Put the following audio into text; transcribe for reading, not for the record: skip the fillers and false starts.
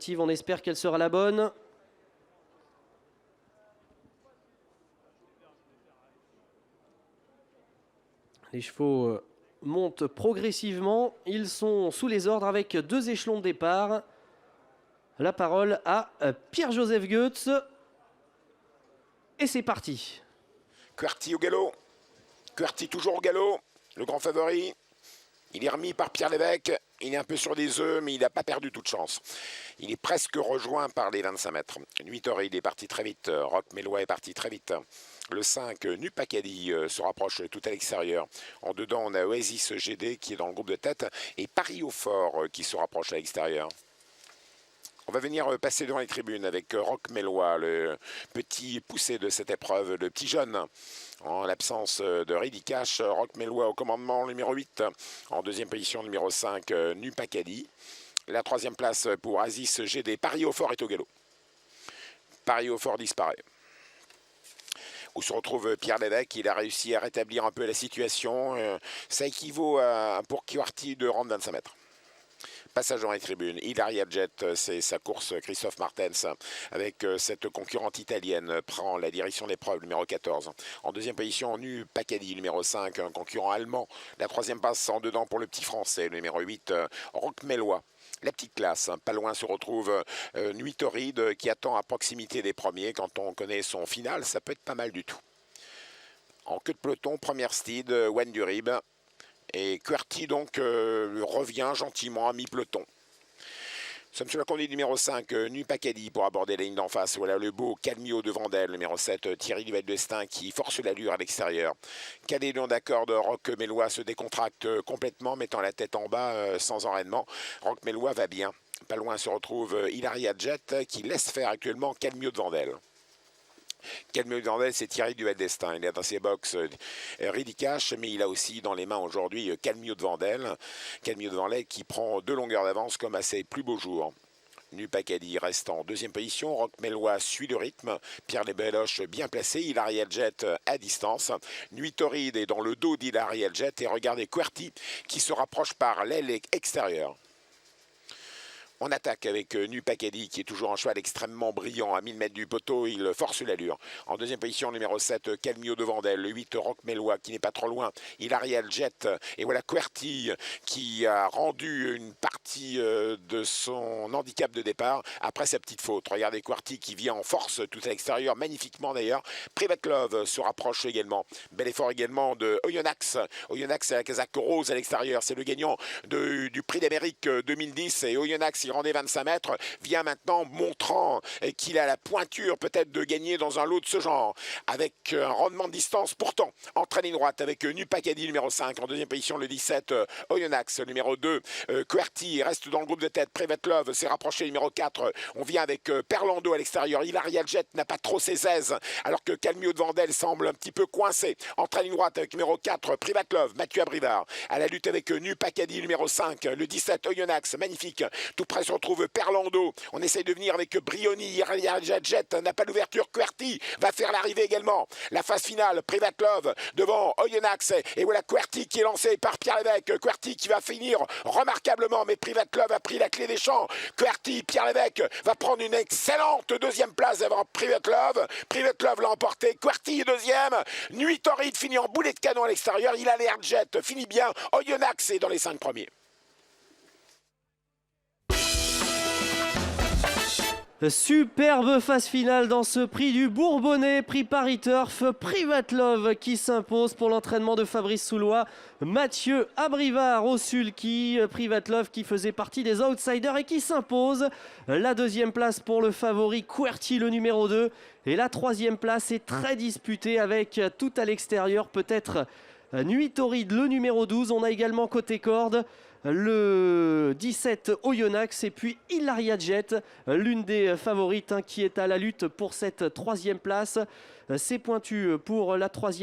tentative, on espère qu'elle sera la bonne. Les chevaux montent progressivement, ils sont sous les ordres avec 2 échelons de départ. La parole à Pierre-Joseph Goetz. Et c'est parti. QWERTY au galop. QWERTY toujours au galop. Le grand favori. Il est remis par Pierre Lévesque. Il est un peu sur des œufs, mais il n'a pas perdu toute chance. Il est presque rejoint par les 25 mètres. Nuitor, il est parti très vite. Rock Mélois est parti très vite. Le 5, Nupacadi se rapproche tout à l'extérieur. En dedans, on a Oasis GD qui est dans le groupe de tête. Et Paris au fort qui se rapproche à l'extérieur. On va venir passer devant les tribunes avec Rock Mélois, le petit poussé de cette épreuve, le petit jeune. En l'absence de Ready Cash, Rock Mélois au commandement numéro 8. En deuxième position, numéro 5, Nupacadi. La troisième place pour Aziz GD. Paris au fort est au galop. Paris au fort disparaît. Où se retrouve Pierre Lévesque. Il a réussi à rétablir un peu la situation. Ça équivaut à, pour QWERTY de rendre 25 mètres. Passage dans les tribunes, Ilaria Jet, c'est sa course. Christophe Martens, avec cette concurrente italienne, prend la direction de l'épreuve, numéro 14. En deuxième position, Nupacadi, numéro 5, un concurrent allemand. La troisième passe en dedans pour le petit français, le numéro 8, Rock Mélois. La petite classe, pas loin se retrouve Nuitoride qui attend à proximité des premiers. Quand on connaît son final, ça peut être pas mal du tout. En queue de peloton, première steed, Wen Durib. Et QWERTY donc revient gentiment à mi-peloton. Nous sommes sur la conduite numéro 5, Nupacadi pour aborder la ligne d'en face. Voilà le beau Calmio devant d'elle, numéro 7, Thierry Duval-Destin qui force l'allure à l'extérieur. Cadet Lion d'accord de Rock Mélois se décontracte complètement, mettant la tête en bas sans enraînement. Rock Mélois va bien. Pas loin se retrouve Ilaria Jet qui laisse faire actuellement Calmio devant d'elle. Calmio devant d'elle, c'est Thierry Duval-Destin. Il est dans ses box Ready Cash, mais il a aussi dans les mains aujourd'hui Calmio devant d'elle. Calmio devant d'elle qui prend 2 longueurs d'avance comme à ses plus beaux jours. Nupacadi reste en deuxième position. Rock Mélois suit le rythme. Pierre Lébeloche bien placé. Ilaria Jet à distance. Nuitoride est dans le dos d'Ilaria Jet. Et regardez QWERTY qui se rapproche par l'aile extérieure. On attaque avec Nupacadi qui est toujours un cheval extrêmement brillant à 1000 mètres du poteau. Il force l'allure. En deuxième position, numéro 7, Calmio devant d'elle. Le 8, Rock Mélois qui n'est pas trop loin. Ilaria Jet. Et voilà QWERTY qui a rendu une partie de son handicap de départ après sa petite faute. Regardez QWERTY qui vient en force tout à l'extérieur, magnifiquement d'ailleurs. Private Love se rapproche également. Bel effort également de Oyonnax. Oyonnax à la casaque rose à l'extérieur. C'est le gagnant du Prix d'Amérique 2010. Et Oyonnax, il rendait 25 mètres, vient maintenant montrant qu'il a la pointure peut-être de gagner dans un lot de ce genre, avec un rendement de distance pourtant entre ligne droite avec Nupacadi numéro 5, en deuxième position le 17 Oyonnax, numéro 2 QWERTY reste dans le groupe de tête, Private Love s'est rapproché numéro 4, on vient avec Perlando à l'extérieur, Ilaria Jet n'a pas trop ses aises, alors que Calmio devant d'elle semble un petit peu coincé, entre ligne droite avec numéro 4 Private Love, Mathieu Abrivard, à la lutte avec Nupacadi numéro 5, le 17 Oyonnax, magnifique, tout près se retrouve Perlando. On essaye de venir avec Brioni. Ilaria Jet n'a pas d'ouverture. QWERTY va faire l'arrivée également. La phase finale, Private Love devant Oyonnax. Et voilà QWERTY qui est lancé par Pierre Lévesque. QWERTY qui va finir remarquablement. Mais Private Love a pris la clé des champs. QWERTY, Pierre Lévesque va prendre une excellente deuxième place devant Private Love. Private Love l'a emporté. QWERTY deuxième. Nuitoride finit en boulet de canon à l'extérieur. Ilaria Jet finit bien. Oyonnax est dans les 5 premiers. Superbe phase finale dans ce prix du Bourbonnais, prix Paris Turf, Private Love qui s'impose pour l'entraînement de Fabrice Soulois, Mathieu Abrivard au sulky, Private Love qui faisait partie des outsiders et qui s'impose. La deuxième place pour le favori QWERTY le numéro 2 et la troisième place est très disputée avec tout à l'extérieur peut-être Nuitoride le numéro 12, on a également côté corde le 17 Oyonnax et puis Ilaria Jet, l'une des favorites qui est à la lutte pour cette troisième place. C'est pointu pour la troisième.